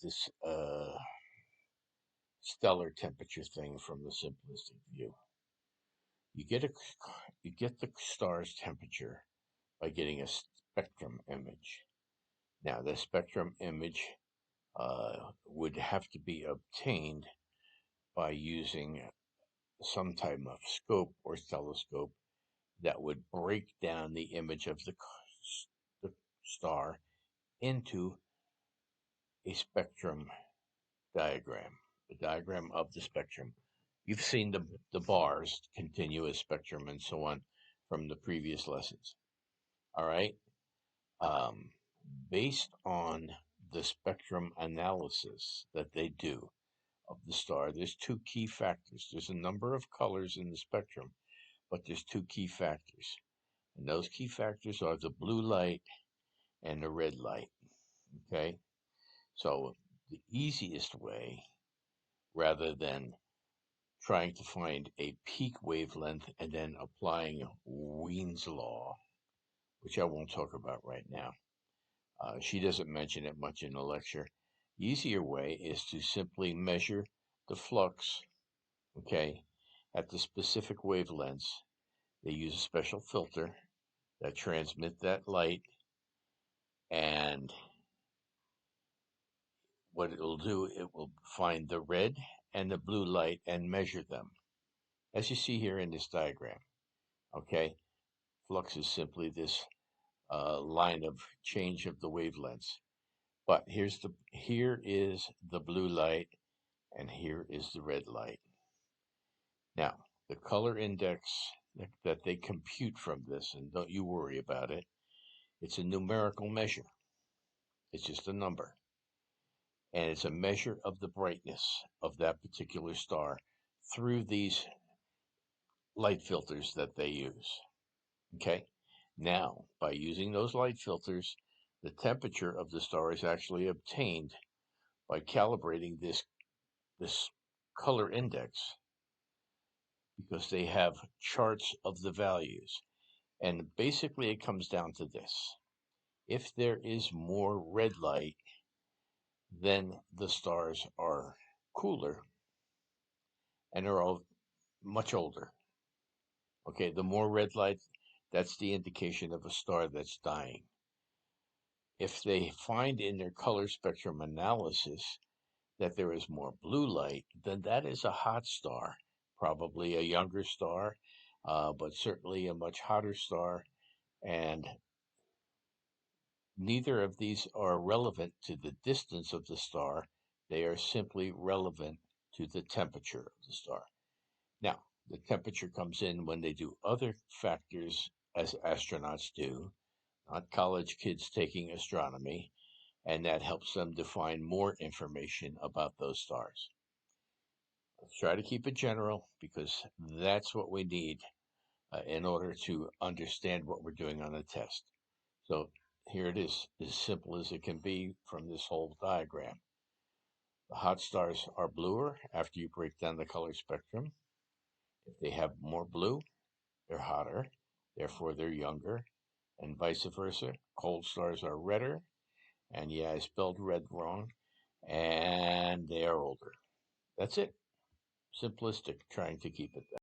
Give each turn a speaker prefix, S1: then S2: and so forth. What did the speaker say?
S1: this stellar temperature thing from the simplistic view. You get a you get the star's temperature by getting a spectrum image. Now, the spectrum image would have to be obtained by using some type of scope or telescope that would break down the image of the star into a spectrum diagram, the diagram of the spectrum. You've seen the bars, continuous spectrum, and so on from the previous lessons. All right. Um, Based on the spectrum analysis that they do of the star, there's two key factors. There's a number of colors in the spectrum, but there's two key factors. And those key factors are the blue light and the red light. Okay? So the easiest way, rather than trying to find a peak wavelength and then applying Wien's law, which I won't talk about right now. She doesn't mention it much in the lecture. The easier way is to simply measure the flux, okay, at the specific wavelengths. They use a special filter that transmit that light, and what it'll do, it will find the red and the blue light and measure them, as you see here in this diagram. Okay, flux is simply this line of change of the wavelengths. But here is the blue light, and here is the red light. Now, the color index that they compute from this, and don't you worry about it, it's a numerical measure. It's just a number. And it's a measure of the brightness of that particular star through these light filters that they use. Okay? Now, by using those light filters, the temperature of the star is actually obtained by calibrating this color index, because they have charts of the values. And basically, it comes down to this: if there is more red light, then the stars are cooler and are all much older. Okay, the more red light, that's the indication of a star that's dying. If they find in their color spectrum analysis that there is more blue light, then that is a hot star, probably a younger star, but certainly a much hotter star. And neither of these are relevant to the distance of the star. They are simply relevant to the temperature of the star. Now, the temperature comes in when they do other factors, as astronauts do, not college kids taking astronomy, and that helps them define more information about those stars. Let's try to keep it general, because that's what we need in order to understand what we're doing on the test. So here it is, as simple as it can be from this whole diagram. The hot stars are bluer after you break down the color spectrum. If they have more blue, they're hotter, therefore they're younger, and vice versa. Cold stars are redder, and yeah, I spelled red wrong, and they are older. That's it. Simplistic, trying to keep it that.